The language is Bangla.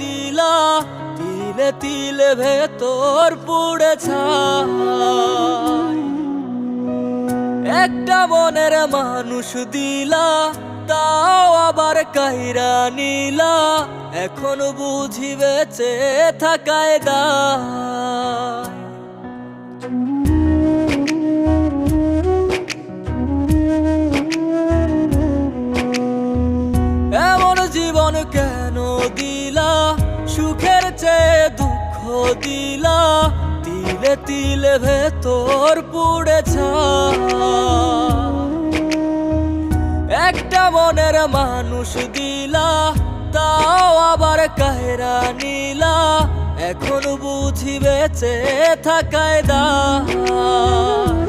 দিলা, তিলে তিলে ভেতর পুড়ে ছাই। একটা মনের মানুষ দিলা, তাও আবার কাইরা নিলা, এখন বুঝি বেঁচে থাকায় দায়। এমন জীবন কেন দিলা, সুখের চেয়ে দুঃখ দিলা, তিলে তিলে ভেতর পুড়ে ছাই। একটা মনের মানুষ দিলা, তাও আবার কাহেরা নিলা, এখন বুঝি বেঁচে থাকায় দায়।